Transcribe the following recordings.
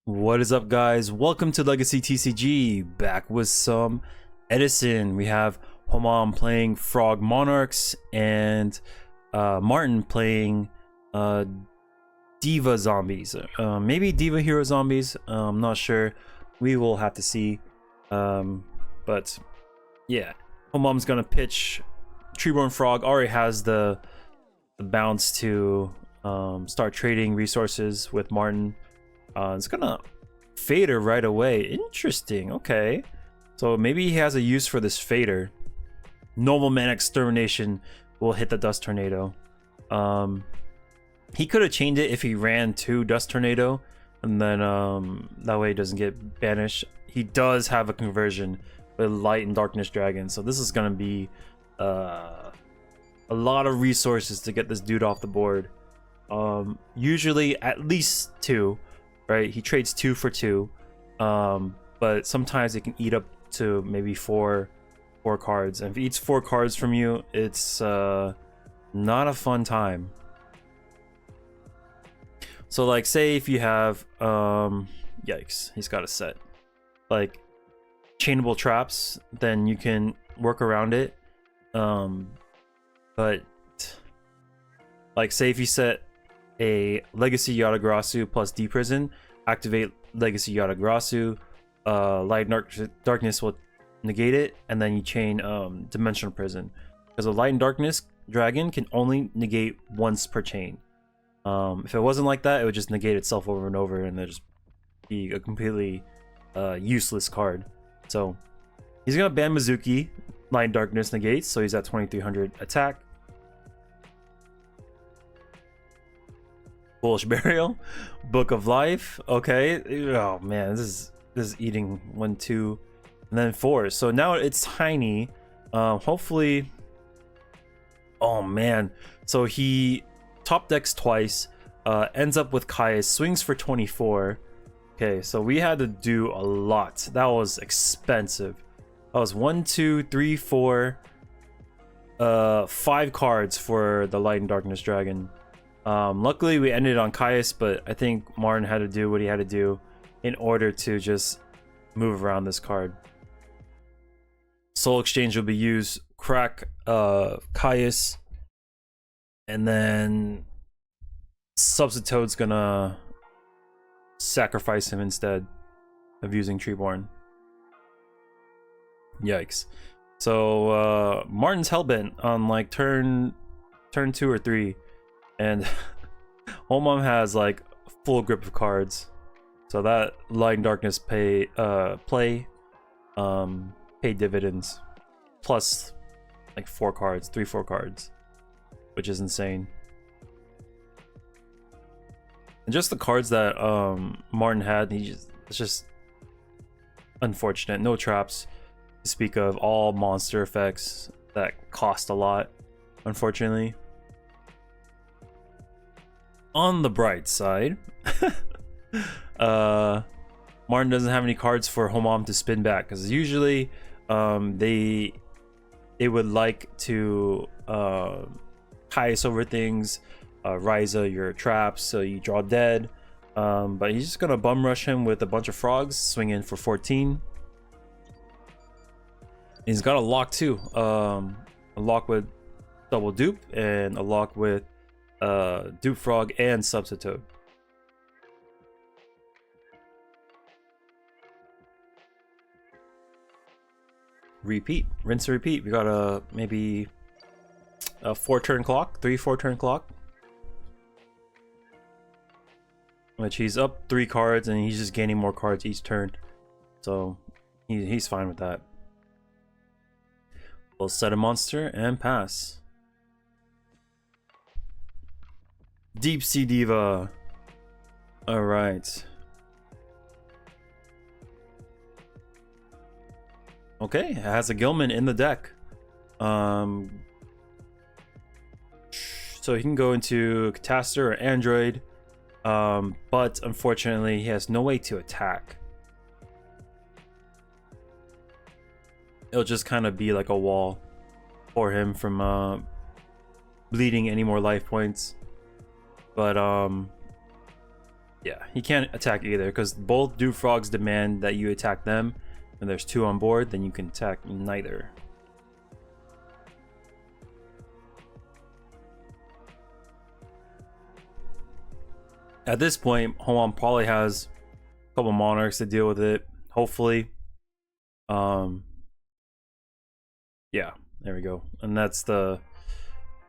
What is up, guys? Welcome to Legacy TCG. Back with some Edison. We have Homam playing Frog Monarchs and Martin playing Diva Zombies. Maybe Diva Hero Zombies. I'm not sure. We will have to see. But yeah, Homam's gonna pitch Treeborn Frog. Already has the bounce to start trading resources with Martin. It's gonna fader right away. Interesting. Okay, so maybe he has a use for this fader. Nobleman Extermination will hit the Dust Tornado. He could have changed it if he ran 2 Dust Tornado, and then that way it doesn't get banished. He does have a conversion with Light and Darkness Dragon, so this is gonna be a lot of resources to get this dude off the board. Usually at least 2. Right, he trades 2 for 2, but sometimes it can eat up to maybe 4 cards. And if it eats 4 cards from you, it's not a fun time. So, like, say if you have, yikes, he's got a set like chainable traps, then you can work around it. But like, say if you set a Legacy Yatagrasu plus D Prison, activate Legacy Yatagrasu, Light and Darkness will negate it, and then you chain Dimensional Prison. Because a Light and Darkness Dragon can only negate once per chain. If it wasn't like that, it would just negate itself over and over, and it'd just be a completely useless card. So he's gonna ban Mizuki, Light and Darkness negates, so he's at 2300 attack. Bullish Burial, Book of Life. Okay. Oh man, this is eating 1, 2, and then 4. So now it's tiny. Hopefully. Oh man. So he top decks twice. Ends up with Kai's, swings for 24. Okay, so we had to do a lot. That was expensive. That was 1, 2, 3, 4, 5 cards for the Light and Darkness Dragon. Luckily we ended on Caius, but I think Martin had to do what he had to do in order to just move around this card. Soul Exchange will be used, crack Caius, and then Substitute's gonna sacrifice him instead of using Treeborn. Yikes. So Martin's hellbent on like turn 2 or 3. And Homam has like full grip of cards, so that Light and Darkness pay dividends, plus like 4 cards, 3-4 cards, which is insane. And just the cards that Martin had, it's just unfortunate. No traps to speak of. All monster effects that cost a lot, unfortunately. On the bright side, Martin doesn't have any cards for Homam to spin back, because usually they would like to Kaius over things, Ryza your traps, so you draw dead. But he's just gonna bum rush him with a bunch of frogs, swing in for 14. He's got a lock too, a lock with double dupe and a lock with Dupe Frog and Substitute. Repeat, rinse and repeat. We got a maybe a 4-turn clock, 4-turn clock, which he's up 3 cards and he's just gaining more cards each turn, so he's fine with that. We'll set a monster and pass. Deep Sea Diva. All right. Okay, it has a Gilman in the deck. So he can go into Catastor or Android, but unfortunately he has no way to attack. It'll just kind of be like a wall for him from bleeding any more life points. But Yeah, he can't attack either because both do frogs demand that you attack them. And there's 2 on board, then you can attack neither. At this point, Hoan probably has a couple monarchs to deal with it. Hopefully. Yeah, there we go. And that's the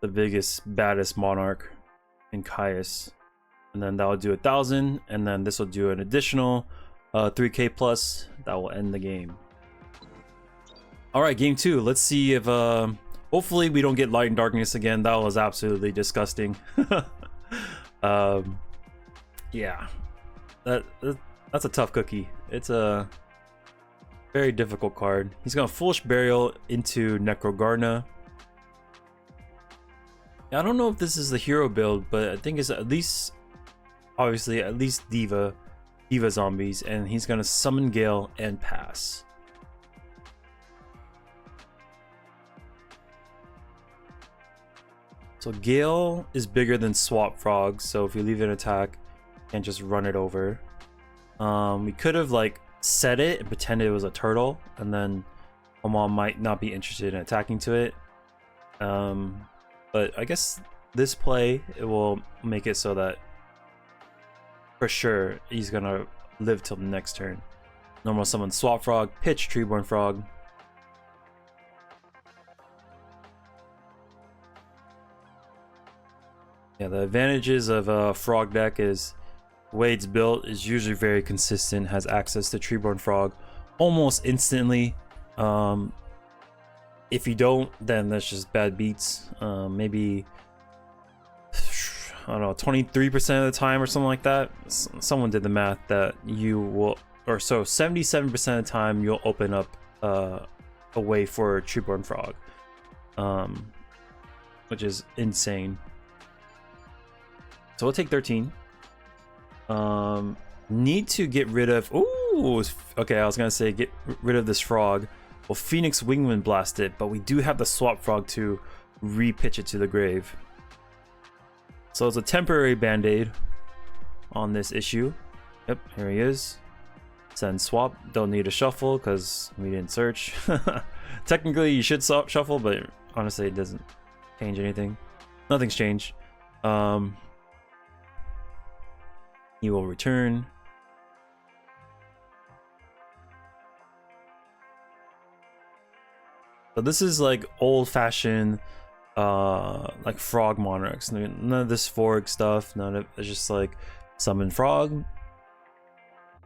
biggest, baddest monarch in Caius. And then that will do 1,000, and then this will do an additional 3k plus. That will end the game. All right, game 2. Let's see if hopefully we don't get light and darkness again. That was absolutely disgusting. Yeah, that's a tough cookie. It's a very difficult card. He's gonna Foolish Burial into Necrogarna. I don't know if this is the hero build, but I think it's at least, obviously, at least Diva zombies, and he's gonna summon Gale and pass. So Gale is bigger than Swap Frog, so if you leave an attack, you can't just run it over. We could have like set it and pretended it was a turtle, and then Hoan might not be interested in attacking to it. But I guess this play, it will make it so that for sure he's gonna live till the next turn. Normal summon Swap Frog, pitch Treeborn Frog. Yeah, the advantages of a frog deck is the way it's built is usually very consistent, has access to Treeborn Frog almost instantly. If you don't, then that's just bad beats. Maybe, I don't know, 23% of the time or something like that. Someone did the math that you will, or so 77% of the time you'll open up a way for Treeborn Frog, which is insane. So we'll take 13. Need to get rid of, ooh, okay, I was gonna say get rid of this frog. Well, Phoenix Wingwind blast it, but we do have the Swap Frog to re-pitch it to the grave. So it's a temporary band-aid on this issue. Yep, here he is. Send swap, don't need a shuffle because we didn't search. Technically you should shuffle, but honestly it doesn't change anything. Nothing's changed. He will return. So this is like old-fashioned like frog monarchs. None of this Forg stuff, none of it's just like summon frog,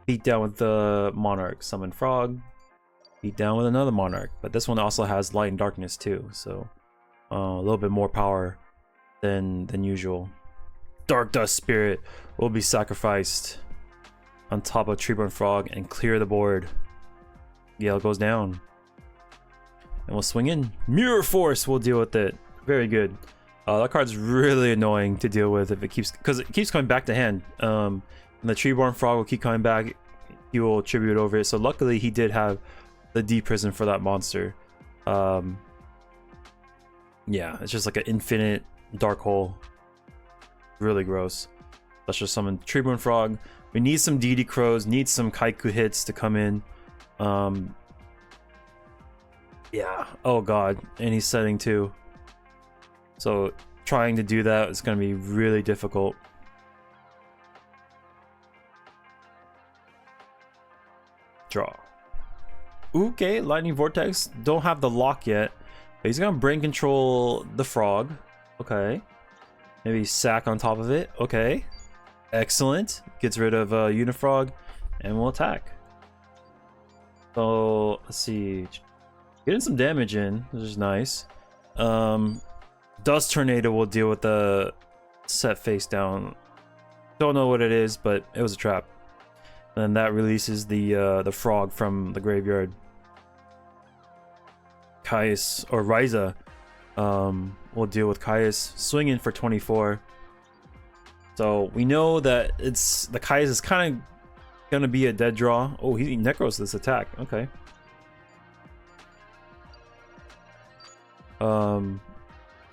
beat down with the monarch, summon frog, beat down with another monarch. But this one also has light and darkness too, so a little bit more power than usual. Dark Dust Spirit will be sacrificed on top of Treeborn Frog and clear the board. Gale goes down. And we'll swing in. Mirror Force will deal with it. Very good. That card's really annoying to deal with if it keeps, because it keeps coming back to hand. And the Treeborn Frog will keep coming back. He will tribute over it. So luckily he did have the deep prison for that monster. Yeah, it's just like an infinite dark hole. Really gross. Let's just summon Treeborn Frog. We need some DD Crows, need some Kaiku hits to come in. Yeah, oh god, and he's setting too. So trying to do that is going to be really difficult. Draw. Okay, Lightning Vortex. Don't have the lock yet. But he's going to brain control the frog. Okay. Maybe sack on top of it. Okay. Excellent. Gets rid of Unifrog and we'll attack. So let's see. Getting some damage in, which is nice. Dust Tornado will deal with the set face down. Don't know what it is, but it was a trap. And that releases the frog from the graveyard. Caius or Ryza will deal with Caius, swinging for 24. So we know that it's the Caius is kind of gonna be a dead draw. Oh, he necros this attack. Okay.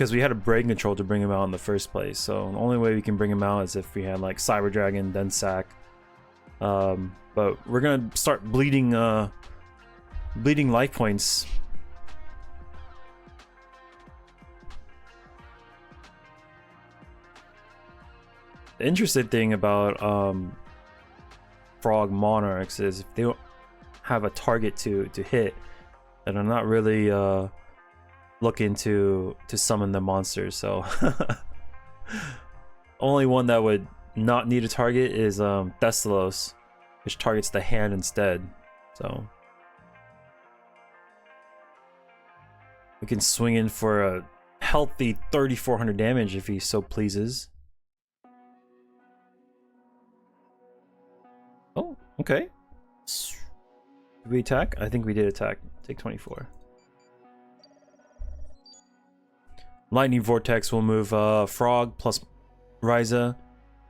because we had a brain control to bring him out in the first place. So the only way we can bring him out is if we had like Cyber Dragon, then Sack. But we're gonna start bleeding life points. The interesting thing about Frog Monarchs is if they don't have a target to hit, and I'm not really looking to summon the monsters. So only one that would not need a target is Thessalos, which targets the hand instead. So we can swing in for a healthy 3,400 damage if he so pleases. Oh, okay. Did we attack? I think we did attack. Take 24. Lightning Vortex will move Frog plus Ryza.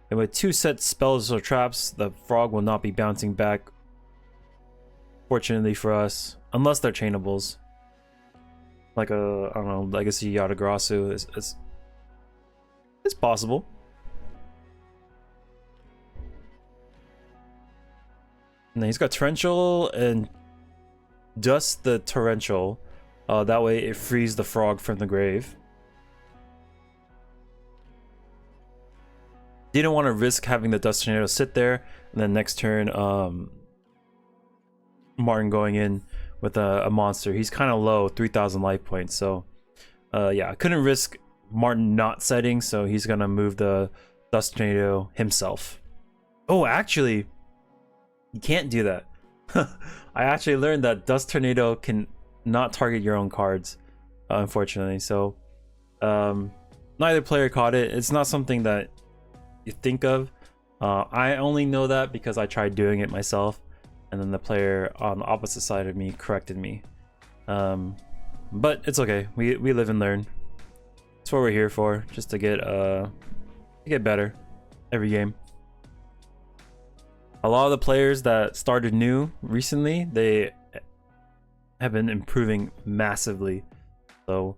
And with 2 set spells or traps, the Frog will not be bouncing back. Fortunately for us. Unless they're chainables. Like a, I don't know, Legacy Yatagrasu. It's possible. And then he's got Torrential and Dust the Torrential. That way it frees the Frog from the grave. Didn't want to risk having the Dust Tornado sit there, and then next turn, Martin going in with a monster. He's kind of low, 3,000 life points. So, yeah, I couldn't risk Martin not setting, so he's gonna move the Dust Tornado himself. Oh, actually, you can't do that. I actually learned that Dust Tornado can not target your own cards, unfortunately. So, neither player caught it. It's not something that you think of. I only know that because I tried doing it myself, and then the player on the opposite side of me corrected me. But it's okay. We live and learn. That's what we're here for, just to get better every game. A lot of the players that started new recently, they have been improving massively. So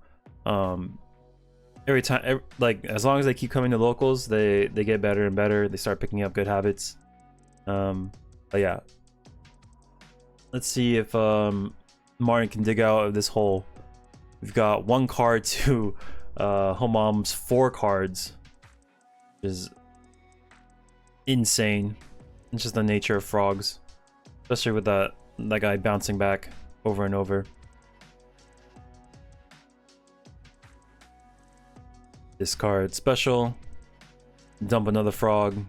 every time, like, as long as they keep coming to locals, they get better and better. They start picking up good habits. But yeah, let's see if Martin can dig out of this hole. We've got 1 card to Homam's 4 cards, which is insane. It's just the nature of frogs, especially with that guy bouncing back over and over. Discard special, dump another frog,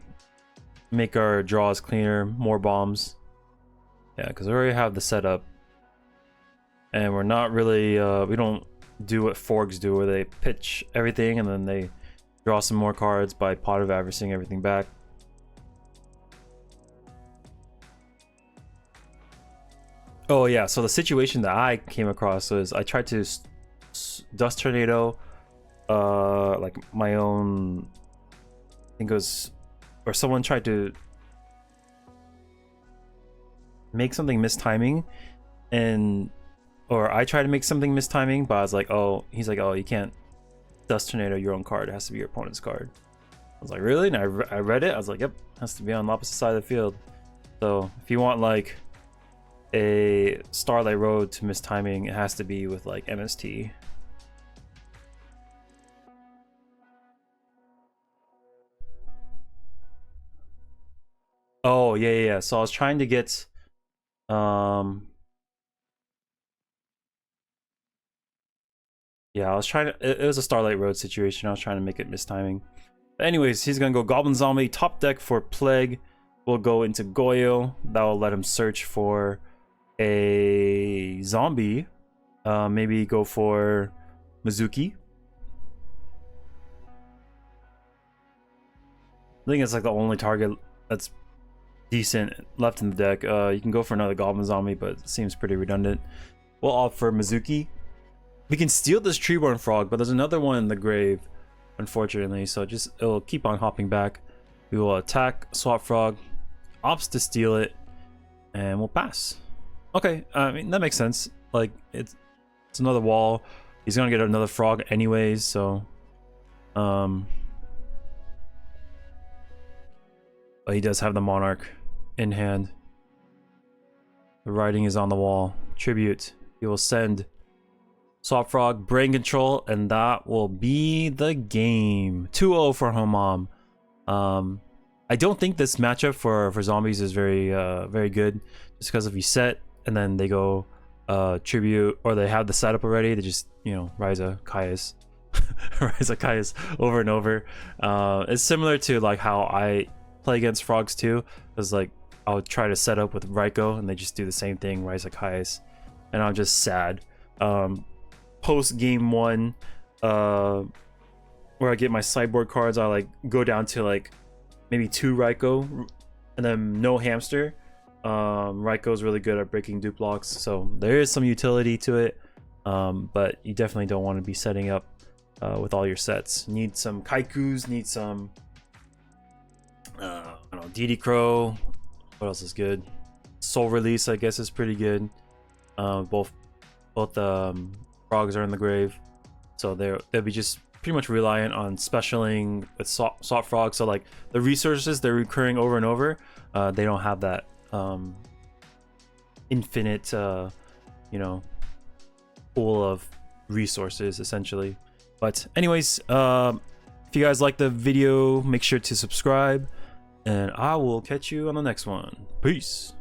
make our draws cleaner, more bombs. Yeah, because we already have the setup, and we're not really we don't do what forks do, where they pitch everything and then they draw some more cards by pot of averaging everything back. Oh yeah, so the situation that I came across was I tried to Dust Tornado like my own, I think it was, or someone tried to make something mistiming, and or I tried to make something mistiming, but I was like, oh, he's like, oh, you can't Dust Tornado your own card, it has to be your opponent's card. I was like, really? And I read it, I was like, yep, it has to be on the opposite side of the field. So if you want like a Starlight Road to mistiming, it has to be with like MST. Oh yeah. So I was trying to get yeah, I was trying to, it was a Starlight Road situation. I was trying to make it mistiming. But anyways, he's gonna go Goblin Zombie, top deck for Plague. We'll go into Goyo. That will let him search for a zombie. Maybe go for Mizuki. I think it's like the only target that's decent left in the deck. You can go for another Goblin Zombie, but it seems pretty redundant. We'll opt for Mizuki. We can steal this Treeborn Frog, but there's another one in the grave, unfortunately, so just it'll keep on hopping back. We will attack Swap Frog, opts to steal it, and we'll pass. Okay, I mean, that makes sense. Like, it's another wall. He's gonna get another frog anyways, so but he does have the Monarch in hand. The writing is on the wall. Tribute. He will send Swap Frog, Brain Control, and that will be the game. 2-0 for Homam. I don't think this matchup for zombies is very very good, just because if you set and then they go tribute, or they have the setup already, they just, you know, Ryza Caius Ryza Caius over and over. It's similar to like how I play against frogs too, because like I would try to set up with Raiko and they just do the same thing, Ryza Caius, and I'm just sad. Post game 1 where I get my sideboard cards, I like go down to like maybe 2 Raiko and then no hamster. Raiko's really good at breaking dupe blocks, so there is some utility to it, but you definitely don't want to be setting up with all your sets. Need some Kaikus, need some I don't know, DD Crow. What else is good? Soul Release, I guess, is pretty good. Both frogs are in the grave, so they'll be just pretty much reliant on specialing with Swap Frog. So like the resources they're recurring over and over, they don't have that infinite you know, pool of resources essentially. But anyways, if you guys like the video, make sure to subscribe, and I will catch you on the next one. Peace.